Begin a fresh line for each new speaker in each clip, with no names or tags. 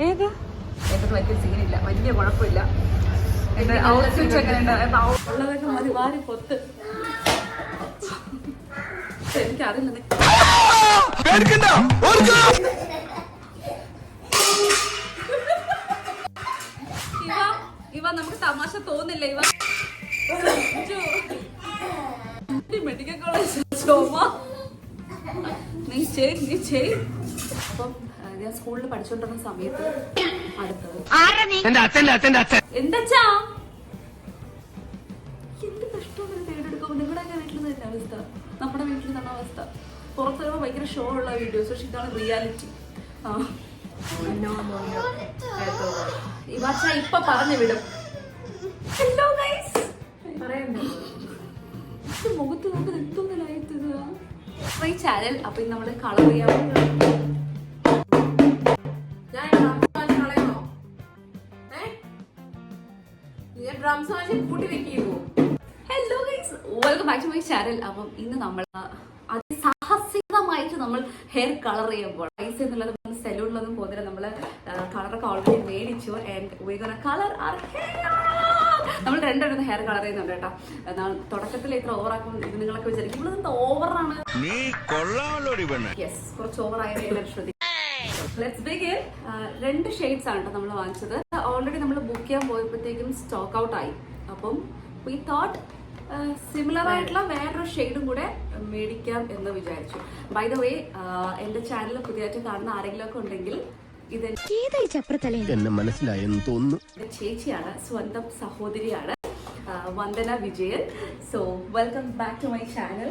ഏത് എന്റെ വലിയ സീനില്ല, വലിയ കുഴപ്പമില്ല. എന്റെ ഔട്ട്ഫിറ്റ് എങ്ങനെയുണ്ട് ഉള്ളതൊക്കെ മതി വാരി പൊത്ത്. എനിക്കറിയില്ല ഇവ നമുക്ക് തമാശ തോന്നില്ല. ഇവ മെഡിക്കൽ കോളേജ് നീ ചെയ്. അപ്പം ഞാൻ സ്കൂളിൽ പഠിച്ചോണ്ടിരുന്ന സമയത്ത് അടുത്തത് എന്താ എന്ത് കഷ്ടമാണ് തേടെടുക്കുമ്പോ. നിങ്ങളുടെയൊക്കെ വീട്ടിൽ തന്നെ അവസ്ഥ, നമ്മുടെ വീട്ടിൽ തന്നെ അവസ്ഥ. പുറത്ത് വരുമ്പോൾ ഭയങ്കര ഷോ ഉള്ള വീഡിയോസ്, പക്ഷെ ഇതാണ് റിയാലിറ്റി. ഇവാച്ച ഇപ്പൊ പറഞ്ഞു വിടും. ഹലോ ഗൈസ് പറയണ്ടേ, മുഖത്ത് നോക്കുന്നത് എന്തോന്നില്ലായത് ഈ ചാനൽ. അപ്പൊ ഇന്ന് നമ്മള് കളർ ചെയ്യാൻ hello guys, welcome back to my channel. അപ്പം ഇന്ന് നമ്മൾ അതിസാഹസികമായിട്ട് നമ്മൾ ഹെയർ കളർ ചെയ്യുമ്പോൾ പൈസ എന്നുള്ളത് സെലൂണിലൊന്നും പോകുന്നില്ല. നമ്മള് കളറൊക്കെ ഓൾറെഡി മേടിച്ചു. And we gonna colour our hair. നമ്മൾ രണ്ടുപേരും ഹെയർ കളർ ചെയ്യുന്നുണ്ട് കേട്ടോ. തുടക്കത്തിൽ ഇത്ര ഓവറാക്കും നിങ്ങളൊക്കെ വിചാരിക്കും ഇവളെന്താ ഓവറാണ്. യെസ്, കുറച്ച് ഓവറായാലും എല്ലാവരും ശ്രദ്ധിക്കും. Let's begin. 2 ഷെയ്ഡ്സ് ആണ് കേട്ടോ നമ്മൾ വാങ്ങിച്ചത്. ഓൾറെഡി നമ്മൾ ബുക്ക് ചെയ്യാൻ പോയപ്പോഴത്തേക്കും സ്റ്റോക്ക് ഔട്ട് ആയി. അപ്പം വി തോട്ട് സിമിലർ ആയിട്ടുള്ള വേറൊരു ഷെയ്ഡും കൂടെ മേടിക്കാം എന്ന് വിചാരിച്ചു. ബൈ ദ വേ, എന്റെ ചാനൽ പുതിയതായിട്ട് കാണുന്ന ആരെങ്കിലും ഒക്കെ ഉണ്ടെങ്കിൽ ഇത് എന്നെ മനസ്സിലായെന്ന് തോന്നുന്നു. ചേച്ചിയാണ്, സ്വന്തം സഹോദരിയാണ്, Vandana Vijayan. So welcome back to my channel.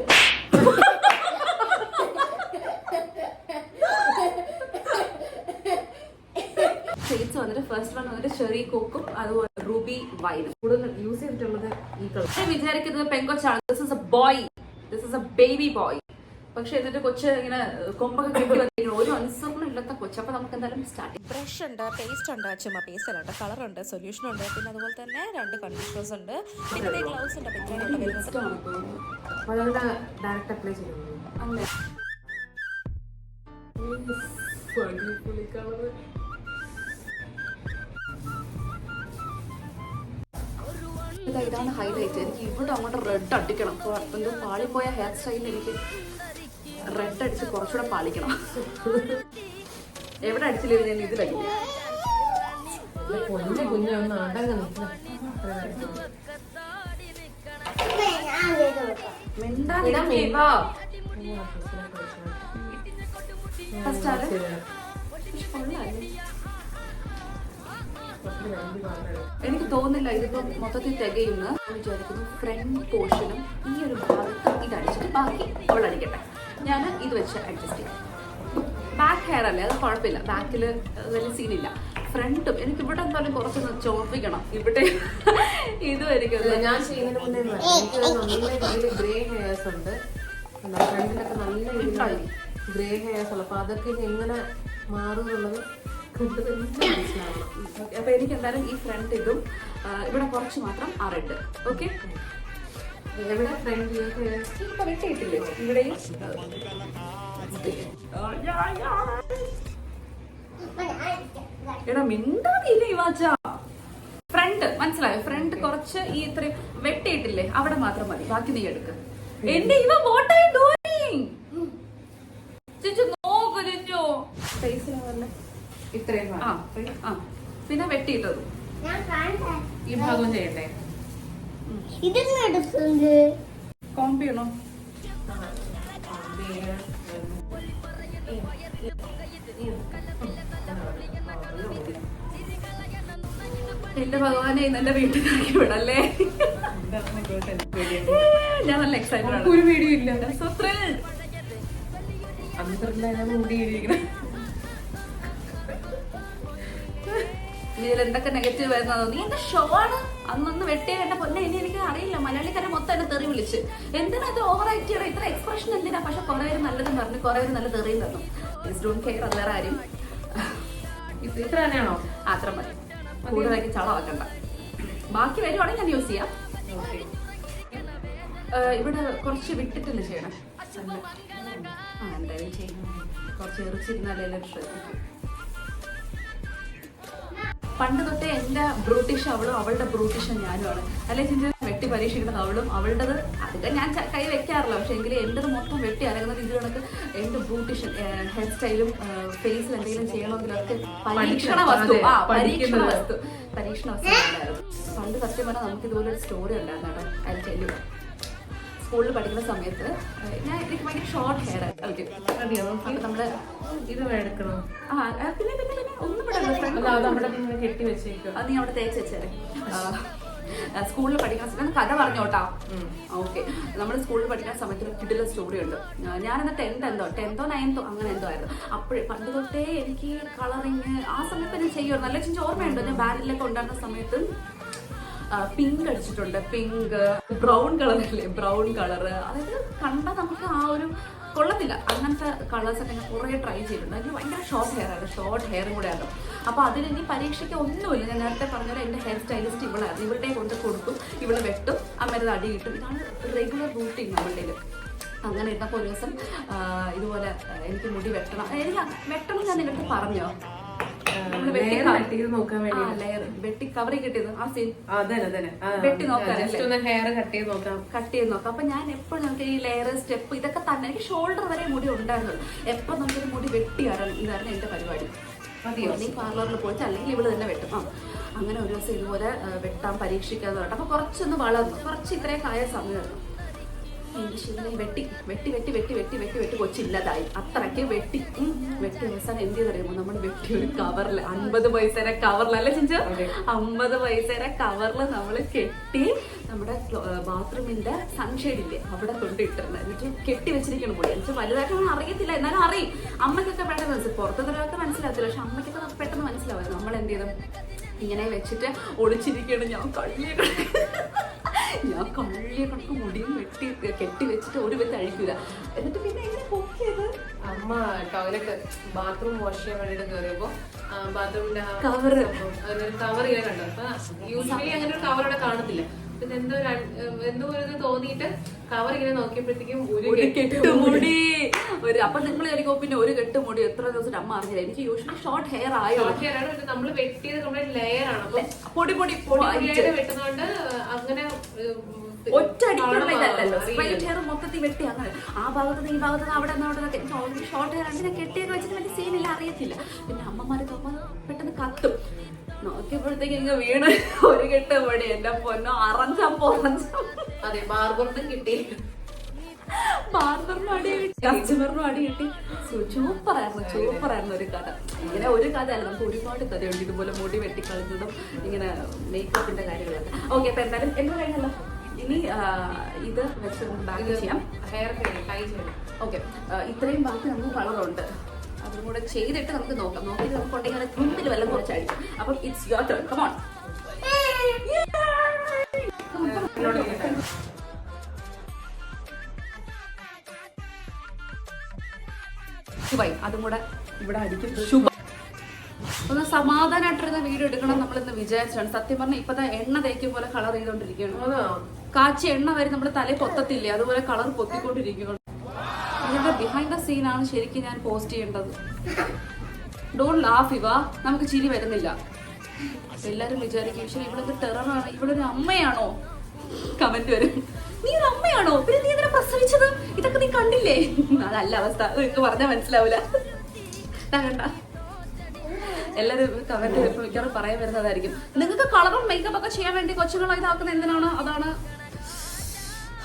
Shades വന്നിട്ട് ഫസ്റ്റ് വൺ വന്നിട്ട് ചെറി കോക്കും അതുപോലെ റൂബി വൈനും. കൂടുതൽ യൂസ് ചെയ്തിട്ടുള്ളത് ഈ കളർ. വിചാരിക്കുന്നത് പെങ്കൊച്ചാണ്. This is a boy, this is a baby boy. പക്ഷെ എന്നിട്ട് കൊച്ച് ഇങ്ങനെ കൊമ്പൊക്കെ കെട്ടി വന്നിരിക്കുന്നു. ഒരു അനുസരണം ഇല്ലാത്ത കൊച്ച്. അപ്പൊ നമുക്ക് എന്തായാലും സ്റ്റാർട്ട്.
ബ്രഷ് ഉണ്ട്, പേസ്റ്റ് ഉണ്ട്, ചുമ്മാ പേസ്റ്റ് അല്ല, കളർ ഉണ്ട്, സൊല്യൂഷൻ ഉണ്ട്, പിന്നെ അതുപോലെ തന്നെ 2 കണ്ടീഷണേഴ്സ് ഉണ്ട്, പിന്നെ ഗ്ലൗസ് ഉണ്ട്.
ഡയറക്റ്റ് അപ്ലൈ ചെയ്യുന്നു. ഇതാണ് ഹൈലൈറ്റ്. എനിക്ക് ഇവിടെ അങ്ങോട്ട് റെഡ് അടിക്കണം. എന്തോ പാളിപ്പോയ ഹെയർ സ്റ്റൈലിൽ എനിക്ക് റെഡ് അടിച്ച് കുറച്ചുകൂടെ പാളിക്കണം. എവിടെ അടിച്ചില്ല ഞാൻ ഇതിലടിക്കും. എനിക്ക് തോന്നുന്നില്ല ഇതിപ്പോ മൊത്തത്തിൽ തികയുന്ന വിചാരിക്കുന്നു. ഫ്രണ്ട് പോർഷനും ഈ ഒരു ഭാഗത്ത് ഇതടിച്ചിട്ട് ബാക്കി അവൾ അടിക്കട്ടെ. ഞാൻ ഇത് വെച്ച് അഡ്ജസ്റ്റ് ചെയ്യാം. ബാക്ക് ഹെയർ അല്ലേ, അത് കുഴപ്പമില്ല. ബാക്കിൽ വലിയ സീനില്ല. ഫ്രണ്ടും എനിക്ക് ഇവിടെ എന്തായാലും കുറച്ചൊന്ന് ചോർപ്പിക്കണം. ഇവിടെ ഇതും എനിക്ക്
ഞാൻ ചെയ്യുന്നതിന് മുന്നേ നല്ല ഗ്രേ ഹെയർസ് ഉണ്ട്. ഫ്രണ്ടിലൊക്കെ നല്ല ഗ്രേ ഹെയർസ് ഉള്ളു. അപ്പൊ അതൊക്കെ എങ്ങനെ മാറും എന്നുള്ളത്
അപ്പൊ എനിക്ക് എന്തായാലും ഈ ഫ്രണ്ട് ഇതും ഇവിടെ കുറച്ച് മാത്രം ആ റെഡ്. ഓക്കെ,
എവിടെ ഫ്രണ്ട്
ഇപ്പൊ വെട്ടിയിട്ടില്ലേ ഇവിടെയും. എടാ മിണ്ടാതില്ലേ വാച്ച. ഫ്രണ്ട് മനസ്സിലായോ? ഫ്രണ്ട് കുറച്ച് ഈ ഇത്രയും വെട്ടിയിട്ടില്ലേ അവിടെ മാത്രം മതി. ബാക്കി നീ എടുക്ക. എന്റെ ഇവ വാട്ട് ആർ യു ഡൂയിങ്? ചേച്ചി നോക്കൂ ചേച്ചോ. ഫേസിലാവല്ലേ ഇത്രയും. പിന്നെ വെട്ടിയിട്ടത്
ഈ ഭാഗം ചെയ്യട്ടെ.
കോംബ് ചെയ്യണോ? എന്റെ ഭഗവാനെ ഇന്നെ വീട്ടിലാക്കി വിടല്ലേ. ഞാൻ നല്ല എക്സൈറ്റഡ് ആണ്.
ഒരു വീഡിയോ ഇല്ല.
So thrilled. ഇതിൽ എന്തൊക്കെ നെഗറ്റീവ് വരുന്നതോ. നീ എന്താ ഷോ ആണ് അന്നൊന്ന് വെട്ടിയ എന്റെ പൊന്നെ. ഇനി എനിക്ക് അറിയില്ല, മലയാളിക്കാരെ മൊത്തം എന്നെ തെറി വിളിച്ച്. എന്തിനാ ഇത് ഓവർ ആക്ട് ചെയ്യണം, ഇത്ര എക്സ്പ്രഷൻ എന്തിനാ? പക്ഷെ കുറെ പേര് നല്ലതും പറഞ്ഞു, കുറെ പേര് നല്ല തെറിയും തന്നു. Please don't care. അത് വേറെ ആരും
ഇത്ര തന്നെയാണോ?
അത്ര മതി, കൂടുതലാക്കി ചളമാക്കണ്ട. ബാക്കി വരുവാണെങ്കിൽ ഞാൻ യൂസ് ചെയ്യാം. ഇവിടെ കുറച്ച് വിട്ടിട്ടല്ലേ ചെയ്യണം. എന്തായാലും ചെയ്യും. കുറച്ച് എറിച്ചിരുന്നാലേ എല്ലാവരും ശ്രദ്ധിക്കും. പണ്ട് തൊട്ടേ എൻ്റെ ബ്രൂട്ടിഷ് അവളും അവളുടെ ബ്രൂട്ടിഷ് ഞാനുമാണ്. അല്ലെ ചിഞ്ചു വെട്ടി പരീക്ഷിക്കുന്നത് അവളും അവളുടേത് അതൊക്കെ ഞാൻ കൈ വെക്കാറില്ല. പക്ഷെ എങ്കിലും എൻ്റെത് മൊത്തം വെട്ടി അരങ്ങുന്നത് ഇത് കണക്ക് എൻ്റെ ബ്രൂട്ടിഷൻ ഹെയർ സ്റ്റൈലും ഫേസിൽ എന്തെങ്കിലും ചെയ്യണമെങ്കിലൊക്കെ പരീക്ഷണ വസ്തു ഉണ്ടായിരുന്നു. പണ്ട് സത്യം പറഞ്ഞാൽ നമുക്ക് ഇതുപോലെ ഒരു സ്റ്റോറി ഉണ്ടായിരുന്നു കേട്ടോ. അതിൽ ചെല്ലുക സ്കൂളിൽ പഠിക്കുന്ന സമയത്ത് എനിക്ക് ഭയങ്കര ഷോർട്ട് ഹെയർ ആയിരുന്നു. നമ്മള്
ഇത് എടുക്കണോ?
പിന്നെ പിന്നെ പിന്നെ ഒന്നും
കെട്ടി വെച്ചേക്കും.
അത് നീ അവിടെ തേച്ച് വെച്ചേരെ. സ്കൂളിൽ പഠിക്കുന്ന സമയത്ത് കഥ പറഞ്ഞോട്ടാ. ഓക്കെ, നമ്മൾ സ്കൂളിൽ പഠിക്കുന്ന സമയത്ത് ഒരു കിടില സ്റ്റോറി ഉണ്ട്. ഞാനെന്താ 10th or 9th അങ്ങനെ എന്തോ ആയിരുന്നു. അപ്പോഴേ പണ്ട് തൊട്ടേ എനിക്ക് കളറിങ് ആ സമയത്ത് ഞാൻ ചെയ്യുമായിരുന്നു. നല്ല ചിഞ്ച് ഓർമ്മയുണ്ടോ? ഞാൻ ബാൻഡിലൊക്കെ ഉണ്ടായിരുന്ന സമയത്ത് പിങ്ക് അടിച്ചിട്ടുണ്ട്. പിങ്ക്, ബ്രൗൺ കളറല്ലേ, ബ്രൗൺ കളറ്. അതായത് കണ്ടാൽ നമുക്ക് ആ ഒരു കൊള്ളത്തില്ല അങ്ങനത്തെ കളേഴ്സൊക്കെ ഞാൻ കുറേ ട്രൈ ചെയ്തിട്ടുണ്ട്. എനിക്ക് ഭയങ്കര ഷോർട്ട് ഹെയർ ആയിരുന്നു, ഷോർട്ട് ഹെയറും കൂടെ ആയിരുന്നു. അപ്പോൾ അതിലെനിക്ക് പരീക്ഷയ്ക്ക് ഒന്നുമില്ല. ഞാൻ നേരത്തെ പറഞ്ഞാൽ എൻ്റെ ഹെയർ സ്റ്റൈലിസ്റ്റ് ഇവളായിരുന്നു. ഇവളുടെ കൊണ്ട് കൊടുക്കും, ഇവള് വെട്ടും, അമ്മേരത് അടി കിട്ടും. ഇതാണ് റെഗുലർ റൂട്ടീൻ നമ്മളുടെ. അങ്ങനെ ഇരുന്നപ്പോൾ ഒരു ദിവസം ഇതുപോലെ എനിക്ക് മുടി വെട്ടണം. എനിക്ക് വെട്ടണം ഞാൻ നിങ്ങളുടെ പറഞ്ഞോ? വെട്ടി കവറി കിട്ടിയത് ആ സീൻ വെട്ടി നോക്കാൻ കട്ട് ചെയ്ത് നോക്കാം. അപ്പൊ ഞാൻ എപ്പോഴും നമുക്ക് ഈ ലെയർ സ്റ്റെപ്പ് ഇതൊക്കെ തന്നെ എനിക്ക് ഷോൾഡർ വരെ മുടി ഉണ്ടായിരുന്നു. എപ്പൊ നമുക്കൊരു മുടി വെട്ടിയായിരുന്നു. ഇതായിരുന്നു എന്റെ പരിപാടി. നീ പാർലറിൽ പോയിട്ട് അല്ലെങ്കിൽ ഇവള് തന്നെ വെട്ടും. അങ്ങനെ ഒരു ദിവസം ഇതുപോലെ വെട്ടാൻ പരീക്ഷിക്കാന്ന് പറഞ്ഞു. അപ്പൊ കുറച്ചൊന്ന് വളർന്നു, കുറച്ച് ഇത്രയൊക്കെ ആയ സമയമായിരുന്നു. എന്റെ ശിവനെ വെട്ടി വെട്ടി വെട്ടി വെട്ടി വെട്ടി വെട്ടി വെട്ടി കൊച്ചില്ലാതായി. അത്രയ്ക്ക് വെട്ടി അവസാനം എന്ത് ചെയ്തറിയുമോ? നമ്മൾ വെട്ടി ഒരു കവറിൽ 50 പൈസയുടെ കവറിലല്ലേ ചിഞ്ചു? 50 പൈസയുടെ കവറിൽ നമ്മൾ കെട്ടി നമ്മുടെ ബാത്റൂമിന്റെ സൺഷെയ്ഡില്ലേ അവിടെ കൊണ്ടിട്ടിരുന്നത്. എന്നിട്ട് കെട്ടി വെച്ചിരിക്കണം മുടി. എനിക്ക് വലുതായിട്ടൊന്നും അറിയത്തില്ല, എന്നാലും അറിയും. അമ്മയ്ക്കൊക്കെ പെട്ടെന്ന് മനസ്സിലാവും, പുറത്തുനിന്നൊക്കെ മനസ്സിലാകത്തില്ല. പക്ഷെ അമ്മയ്ക്കൊക്കെ പെട്ടെന്ന് മനസ്സിലാവും. നമ്മൾ എന്ത് ചെയ്തു ഇങ്ങനെ വെച്ചിട്ട് ഒളിച്ചിരിക്കണം. ഞാൻ കള്ളിയെ കണക്ക് മുടിയും കെട്ടി വെച്ചിട്ട് ഒരു വെച്ച് അഴിക്കൂല. എന്നിട്ട് പിന്നെ എങ്ങനെ പൊക്കിയത്?
അമ്മ ടോയ്ലറ്റ് ബാത്റൂം വാഷ് ചെയ്യാൻ വേണ്ടിട്ട് കയറിയപ്പോ ബാത്റൂമിന്റെ കവർ ഇങ്ങനെ കണ്ടു. അപ്പൊ യൂഷ്വലി അങ്ങനെ ഒരു കവർ അവിടെ കാണത്തില്ല. പിന്നെ എന്തോ ഒരു തോന്നിയിട്ട് കവർ ഇങ്ങനെ നോക്കിയപ്പോഴത്തേക്കും
ഒരു കെട്ടുമുടി. അപ്പൊ നിങ്ങൾ വിചാരിക്കും പിന്നെ ഒരു കെട്ടുമുടി എത്ര ദിവസം അമ്മ അറിഞ്ഞില്ല. എനിക്ക് യൂഷ്വലി ഷോർട്ട് ഹെയർ ആയോ.
നമ്മൾ വെട്ടിയത് കംപ്ലീറ്റ് ലെയർ ആണ്. അപ്പൊ
പൊടി പൊടി
വെട്ടുന്നോണ്ട് അങ്ങനെ
ഒറ്റടിക്കുള്ള ഇതല്ലല്ലോ. സ്ട്രൈറ്റ് ഹെയർ മൊത്തത്തിൽ വെട്ടി അങ്ങനെ ആ ഭാഗത്തുനിന്ന് ഈ ഭാഗത്തുനിന്ന് അവിടെ നിന്നൊക്കെ. എനിക്ക് ഓൾറെഡി ഷോർട്ട് ഹെയർ അങ്ങനെ കെട്ടിയൊക്കെ വെച്ചിട്ട് വലിയ സീനില്ല, അറിയത്തില്ല. പിന്നെ അമ്മമാര് പെട്ടെന്ന് കത്തും. നോക്കിയപ്പോഴത്തേക്ക് എനിക്ക് വീണ് ഒരു കെട്ട് പൊടി. എന്റെ പൊന്നോ അറഞ്ചപ്പോ.
അതെ, ബാർബറിനും കിട്ടി,
ബാർബറിനും അടി കിട്ടി, കസ്റ്റമറിനും അടി കിട്ടി. സൂപ്പറായിരുന്നു ഒരു കഥ. ഇങ്ങനെ ഒരു കഥ അല്ല, നമുക്ക് ഒരുപാട് കഥയുണ്ട് ഇതുപോലെ മുടി വെട്ടിക്കളഞ്ഞതും ഇങ്ങനെ മേക്കപ്പിന്റെ കാര്യങ്ങളൊക്കെ. ഓക്കെ, അപ്പൊ എന്തായാലും എന്റെ കഴിഞ്ഞല്ലോ. ഇനി ഇത് വെച്ച് ബാക്ക് ചെയ്യാം,
ഹെയർ ടൈ ചെയ്യണം.
ഓക്കെ, ഇത്രയും ബാക്കി നമുക്ക് കളറുണ്ട്. അതും കൂടെ ചെയ്തിട്ട് നമുക്ക് നോക്കാം. നോക്കിയിട്ട് നമുക്ക് ഉണ്ടെങ്കിൽ അത് മുമ്പിൽ വല്ലതും കുറച്ചായിരിക്കും. അപ്പം it's your turn. Come on. ശുഭായി അതും കൂടെ ഇവിടെ അടിക്കും. ശുഭ ഒന്ന് സമാധാനമായിട്ടിരുന്ന വീഡിയോ എടുക്കണം നമ്മളിന്ന് വിചാരിച്ചാണ്. സത്യം പറഞ്ഞാൽ ഇപ്പത്തെ എണ്ണ തേക്കും പോലെ കളർ ചെയ്തോണ്ടിരിക്കുകയാണ്. കാച്ചി എണ്ണ വരെ നമ്മുടെ തലയിൽ പൊത്തത്തില്ലേ, അതുപോലെ കളർ പൊത്തിക്കൊണ്ടിരിക്കുകയാണ്. ഇതിന്റെ ബിഹൈൻഡ് ദ സീനാണ് ശരിക്കും ഞാൻ പോസ്റ്റ് ചെയ്യേണ്ടത്. ഡോണ്ട് ലാഫ് ഇവ, നമുക്ക് ചിരി വരുന്നില്ല. എല്ലാരും വിചാരിക്കും പക്ഷേ ഇവളൊരു ടെററാണ്, ഇവളൊരു അമ്മയാണോ? കമന്റ് വരും, നീ ഒരു അമ്മയാണോ? പിന്നെ നീ എന്തിനാ പ്രസവിച്ചത്? ഇതൊക്കെ നീ കണ്ടില്ലേ? അതല്ല അവസ്ഥ, നിങ്ങൾക്ക് പറഞ്ഞാൽ മനസ്സിലാവൂല. കണ്ട എല്ലാരും കമന്റ് വരുമ്പോൾ മിക്കവാറും പറയാൻ വരുന്നതായിരിക്കും, നിങ്ങൾക്ക് കളറും മേക്കപ്പ് ഒക്കെ ചെയ്യാൻ വേണ്ടി കൊച്ചുങ്ങളെ ഇതാക്കുന്ന എന്തിനാണ്? അതാണ്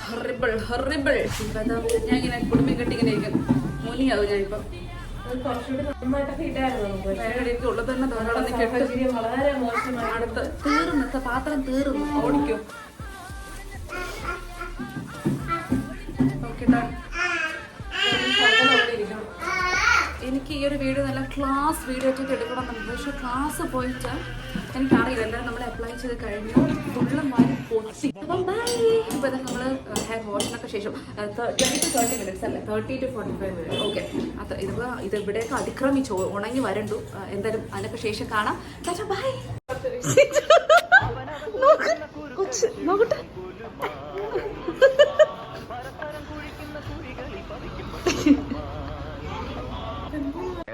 ഹൊറിബിൾ. ഞാൻ ഇങ്ങനെ കുടുംബം കെട്ടി ഇങ്ങനെ ഇരിക്കും, മുനിയാവും ഞാനിപ്പോ. ഉള്ളത് തന്നെ വളരെ മോശമായി. അടുത്ത് തീർന്നു, പാത്രം തീർന്നു, ഓടിക്കോ. എനിക്ക് ഈ ഒരു വീഡിയോ നല്ല ക്ലാസ് വീഡിയോ ഒക്കെ എടുക്കണമെന്നുണ്ട്. പക്ഷെ ക്ലാസ് പോയിട്ട് എനിക്കറിയില്ല, എല്ലാവരും നമ്മൾ അപ്ലൈ ചെയ്ത് കഴിഞ്ഞു, ഫുള്ളും വാരി പൊട്ടി. അപ്പം ബൈ. ഇപ്പൊ നമ്മൾ ഹെയർ വാഷിനൊക്കെ ശേഷം 20 to 30 minutes അല്ലേ? 30 to 45 minutes. ഓക്കെ, അത്ര ഇത് ഇവിടെയൊക്കെ അതിക്രമിച്ചു ഉണങ്ങി വരണ്ടു. എന്തായാലും അതിനൊക്കെ ശേഷം കാണാം. ബൈ. നോക്കട്ടെ,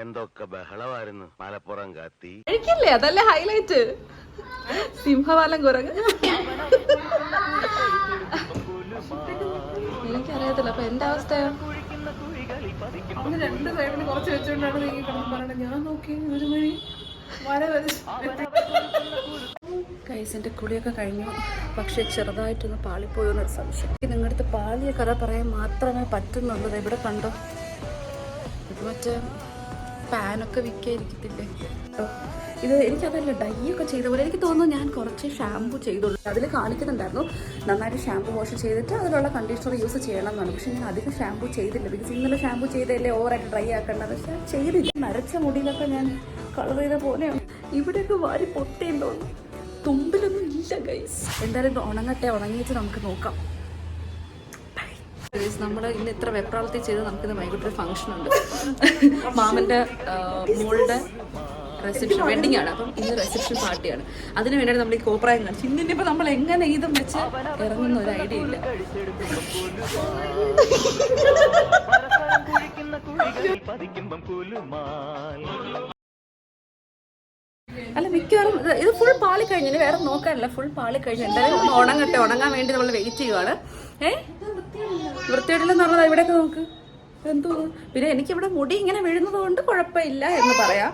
എന്തൊക്കെ ബഹളമായിരുന്നു മലപ്പുറം കത്തി.
കഴിക്കില്ലേ? അതല്ലേ ഹൈലൈറ്റ്. സിംഹവാലം കുരങ്ങ്. എനിക്കറിയത്തില്ല. അപ്പൊ എന്റെ അവസ്ഥയോ?
രണ്ട് സൈഡിന് കുറച്ച് വെച്ചുകൊണ്ടാണ് നീ പറഞ്ഞത്. ഞാൻ നോക്കി ഒരു മണി വര
കൈസിന്റെ കുളിയൊക്കെ കഴിഞ്ഞു. പക്ഷെ ചെറുതായിട്ടൊന്ന് പാളിപ്പോയോന്നൊരു സംശയം. നിങ്ങളുടെ അടുത്ത് പാളിയ കഥ പറയാൻ മാത്രമേ പറ്റുന്നുള്ളത്. എവിടെ കണ്ടോ? ഇത് മറ്റേ പാനൊക്കെ വിൽക്കാതിരിക്കത്തില്ലേ? ഇത് എനിക്കതല്ല, ഡൈ ഒക്കെ ചെയ്ത പോലെ എനിക്ക് തോന്നുന്നു. ഞാൻ കുറച്ച് ഷാമ്പു ചെയ്തുള്ളൂ. അതിൽ കാണിക്കുന്നുണ്ടായിരുന്നു നന്നായിട്ട് ഷാമ്പു വാഷ് ചെയ്തിട്ട് അതിലുള്ള കണ്ടീഷണർ യൂസ് ചെയ്യണം എന്നാണ്. പക്ഷെ ഞാൻ അധികം ഷാമ്പു ചെയ്തില്ല. ബിക്കോസ് ഇന്നലെ ഷാമ്പു ചെയ്തല്ലേ ഓവറായിട്ട് ഡ്രൈ ആക്കേണ്ടത്. പക്ഷെ ചെയ്തില്ല. നരച്ച മുടിയിലൊക്കെ ഞാൻ കളർ ചെയ്ത പോലെയാണ്. ഇവിടെയൊക്കെ വാരി പൊട്ടേം തോന്നുന്നു. തുമ്പിലൊന്നും ഇല്ല ഗൈസ്. എന്തായാലും ഇത് ഉണങ്ങട്ടെ. ഉണങ്ങിയിട്ട് നമുക്ക് നോക്കാം. നമ്മൾ ഇന്ന് ഇത്ര വെപ്രാളത്തിൽ ചെയ്ത് നമുക്കിന്ന് വൈകിട്ട് ഒരു ഫംഗ്ഷൻ ഉണ്ട്. മാമൻ്റെ മോളുടെ റിസപ്ഷൻ വെഡിങ് ആണ്. അപ്പം ഇന്ന് റിസപ്ഷൻ പാർട്ടിയാണ്. അതിന് വേണ്ടിയിട്ട് നമ്മൾ ഈ കോപ്രായം കാണിച്ചു. ഇന്നിപ്പോൾ നമ്മൾ എങ്ങനെ ഇതും വെച്ച് ഇറങ്ങുന്ന ഒരു ഐഡിയ ഇല്ല. അല്ല, മിക്കവാറും ഇത് ഫുൾ പാളി കഴിഞ്ഞു. ഇനി വേറെ നോക്കാനില്ല. ഫുൾ പാളി കഴിഞ്ഞു. എന്തായാലും ഒന്ന് ഉണങ്ങട്ടെ. ഉണങ്ങാൻ വേണ്ടി നമ്മൾ വെയിറ്റ് ചെയ്യുവാണ്. വൃത്തിയായിട്ടില്ലെന്ന് പറഞ്ഞാൽ ഇവിടെയൊക്കെ നോക്ക് എന്തോ. പിന്നെ എനിക്കിവിടെ മുടി ഇങ്ങനെ വീഴുന്നത് കൊണ്ട് കുഴപ്പമില്ല എന്ന് പറയാം.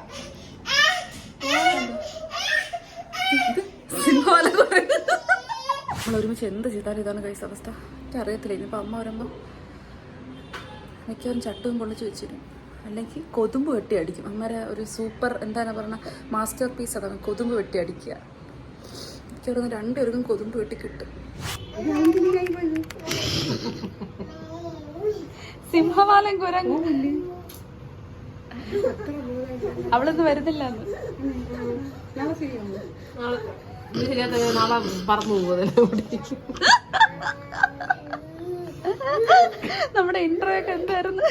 നമ്മൾ ഒരുമിച്ച് എന്ത് ചെയ്താലും ഇതാണ് കൈസ് അവസ്ഥ. എനിക്ക് അറിയത്തില്ല. ഇനിയിപ്പോൾ അമ്മ വരുമ്പോൾ മിക്കവാറും ചട്ടവും പൊള്ളിച്ച് വെച്ചിരും. അല്ലെങ്കിൽ കൊതുമ്പ് വെട്ടി അടിക്കും. അമ്മേരെ ഒരു സൂപ്പർ എന്താണ് പറഞ്ഞ മാസ്റ്റർ പീസ് അതാണ് കൊതുമ്പ് വെട്ടി അടിക്കുക. മിക്കവാറും രണ്ടുപേർക്കും കൊതുമ്പ് വെട്ടി കിട്ടും.
സിംഹവാലം കുരങ്ങ്. അവളൊന്നും വരുന്നില്ല.
നാളെ പറന്നു പോകും.
നമ്മുടെ ഇന്റർവ്യൂ ഒക്കെ എന്തായിരുന്നു?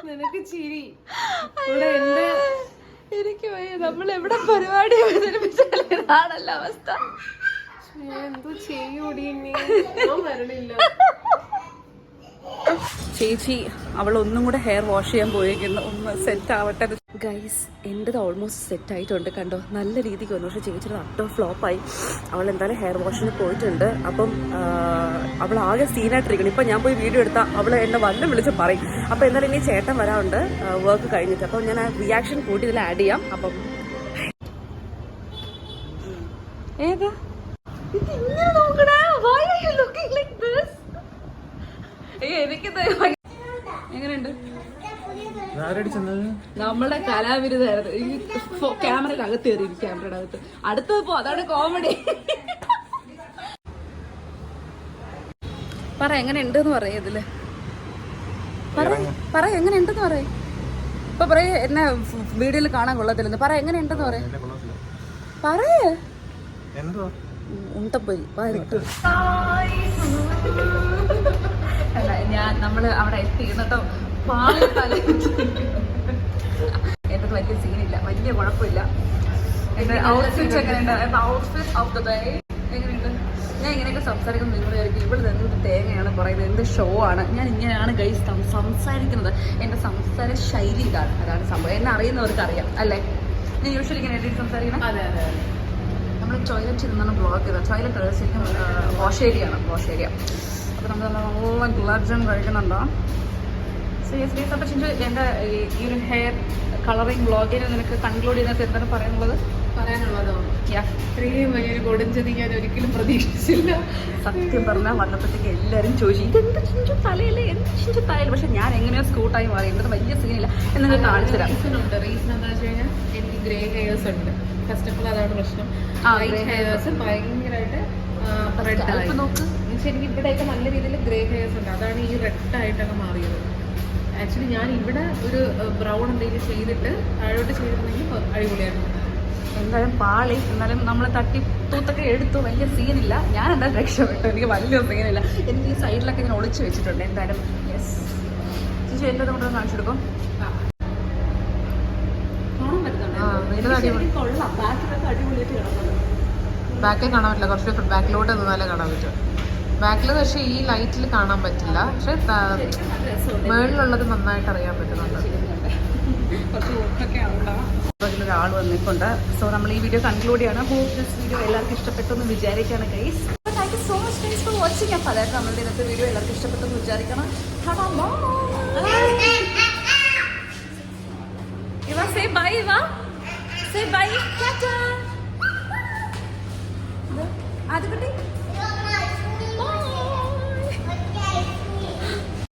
നിനക്ക് ചിരി.
എനിക്ക് നമ്മൾ എവിടെ പരിപാടി അവതരിപ്പിച്ചാലും ഇതാണല്ലോ അവസ്ഥ.
എന്തോ ചെയ്യൂടി, വരണില്ല.
ചേച്ചി അവൾ ഒന്നും കൂടെ ഹെയർ വാഷ് ചെയ്യാൻ പോയിരിക്കുന്നു. ഒന്ന് സെറ്റ് ആവട്ടെ ഗൈസ്. എൻ്റെത് ഓൾമോസ്റ്റ് സെറ്റ് ആയിട്ടുണ്ട്. കണ്ടോ, നല്ല രീതിക്ക് വന്നു. പക്ഷേ ചേച്ചിയുടെ അട്ടോ ഫ്ലോപ്പായി. അവൾ എന്തായാലും ഹെയർ വാഷിന് പോയിട്ടുണ്ട്. അപ്പം അവൾ ആകെ സീനായിട്ടിരിക്കണം. ഇപ്പം ഞാൻ പോയി വീഡിയോ എടുത്താൽ അവൾ എന്നെ വല്ലതും വിളിച്ച് പറയും. അപ്പോൾ എന്തായാലും ഇനി ചേട്ടൻ വരാറുണ്ട് വർക്ക് കഴിഞ്ഞിട്ട്. അപ്പം ഞാൻ ആ റിയാക്ഷൻ കൂട്ടി ഇതിൽ ആഡ് ചെയ്യാം. അപ്പം ഏതാ ഇങ്ങനെ നോക്കണേ? Why are you looking like this? എനിക്ക് എങ്ങനെയുണ്ട്? നമ്മളെ കലാവിരുതായിരുന്നു. ഈ ക്യാമറയുടെ അകത്ത് കയറി. ക്യാമറയുടെ അകത്ത് അടുത്തത് പോ. അതാണ് കോമഡി. പറ എങ്ങനെയുണ്ടെന്ന് പറയാ. ഇതില് പറ എങ്ങനെയുണ്ടെന്ന് പറയും. ഇപ്പൊ പറയ എന്നെ വീഡിയോയിൽ കാണാൻ കൊള്ളത്തില്ലെന്ന്. പറ എങ്ങനെയുണ്ടെന്ന് പറയാ. പറയേ ഉണ്ടപ്പോയി. നമ്മള് അവിടെ എത്തി എന്നിട്ടോ എന്റെ വലിയ സീനില്ല, വലിയ കുഴപ്പമില്ല. എന്റെ ഔട്ട്ഫിറ്റ് എങ്ങനെയുണ്ട്? ഔട്ട്ഫിറ്റ് ഓഫ് ദ ഡേ എങ്ങനെയുണ്ട്? ഞാൻ ഇങ്ങനെയൊക്കെ സംസാരിക്കുന്നത് നിങ്ങൾ വിചാരിക്കും ഇവിടെ എന്ത് തേങ്ങയാണ് പറയുന്നത്, എന്ത് ഷോ ആണ്. ഞാൻ ഇങ്ങനെയാണ് ഗൈസ് സംസാരിക്കുന്നത്. എൻ്റെ സംസാര ശൈലി ഇതാണ്. അതാണ് സംഭവം. എന്നെ അറിയുന്നവർക്ക് അറിയാം അല്ലേ. ഞാൻ യൂഷ്വലി ഇങ്ങനെ എഡിറ്റ് സംസാരിക്കണം.
അതെ അതെ.
നമ്മൾ ടോയ്ലറ്റിൽ നിന്നാണ് ബ്ലോഗ് ചെയ്തത്. ടോയ്ലറ്റ് ശരിക്കും വാഷ് ഏരിയയാണ്, വാഷ് ഏരിയ. അപ്പോൾ നമ്മൾ നല്ല ഗുലാബ് കഴിക്കുന്നുണ്ടോ? സീരിയസ്ലി. അപ്പോൾ ചിഞ്ചു എൻ്റെ ഈ ഒരു ഹെയർ കളറിങ് ബ്ലോഗിന് നിനക്ക് കൺക്ലൂഡ് ചെയ്തിട്ട് എന്താണ് പറയാനുള്ളതോ?
ഇത്രയും വലിയൊരു കൊടുഞ്ചതി ഞാൻ ഒരിക്കലും പ്രതീക്ഷിച്ചില്ല.
സത്യം പറഞ്ഞാൽ വന്നപ്പോഴത്തേക്ക് എല്ലാവരും ചോദിച്ചു ഇതെന്ത് ചിഞ്ചു തലയില്, എന്ത് ചിഞ്ചു തലയിൽ. പക്ഷെ ഞാൻ എങ്ങനെയോ സ്കൂട്ടായി മാറി. എന്തൊരു വലിയ സീനില്ല എന്ന് കാണിച്ചു തരാം.
റീസൺ എന്താണെന്ന് വെച്ച് കഴിഞ്ഞാൽ എനിക്ക് ഗ്രേ ഹെയർസ് ഉണ്ട്. ഫസ്റ്റ് ഓഫ് ഓൾ അതാണ് പ്രശ്നം. ഹെയർസ് ഭയങ്കരമായിട്ട് റെഡ് നോക്ക്. എനിക്ക് ഇവിടെയൊക്കെ നല്ല രീതിയിൽ ഗ്രേ ഹെയർസ് ഉണ്ട്. അതാണ് ഈ റെഡ് ആയിട്ടൊക്കെ മാറിയത്. ആക്ച്വലി ഞാൻ ഇവിടെ ഒരു ബ്രൗൺ എന്തെങ്കിലും ചെയ്തിട്ട് താഴോട്ട് ചെയ്തിട്ടുണ്ടെങ്കിൽ അടിപൊളിയായിരുന്നു.
എന്തായാലും പാളി. എന്നാലും നമ്മൾ തട്ടി തൂത്തൊക്കെ എടുത്തു. വലിയ സീനില്ല. ഞാൻ എന്തായാലും രക്ഷപ്പെട്ടു. എനിക്ക് വലിയ സീനില്ല. എനിക്ക് ഈ സൈഡിലൊക്കെ ഇങ്ങനെ ഒളിച്ചു വെച്ചിട്ടുണ്ട്. എന്തായാലും യെസ്. ചേച്ചി എൻ്റെ കൂടെ കാണിച്ചു കൊടുക്കും.
ബാക്കേ കാണാൻ പറ്റില്ല. കുറച്ച് ബാക്കിലോട്ട് നിന്നാലേ കാണാൻ പറ്റും. ബാക്കിൽ പക്ഷെ ഈ ലൈറ്റിൽ കാണാൻ പറ്റില്ല, പക്ഷെ മേളിലുള്ളത് നന്നായിട്ട് അറിയാൻ പറ്റുന്നുണ്ട്.
ഒരാൾ വന്നിട്ടുണ്ട്. സോ നമ്മൾ ഈ വീഡിയോ കൺക്ലൂഡ് ചെയ്യണം. ഹോപ്പ് ദിസ് വീഡിയോ എല്ലാവർക്കും ഇഷ്ടപ്പെട്ടു എന്ന് വിചാരിക്കുകയാണ് guys. Thank you so much guys for watching. അപ്പോൾ അതായത് നമ്മളുടെ ഇന്നത്തെ വീഡിയോ എല്ലാവർക്കും ഇഷ്ടപ്പെട്ടു എന്ന് വിചാരിക്കണം. ഇവ സേ ബൈ, ഇവ സേ ബൈ, ടാറ്റാ. അത് കുട്ടി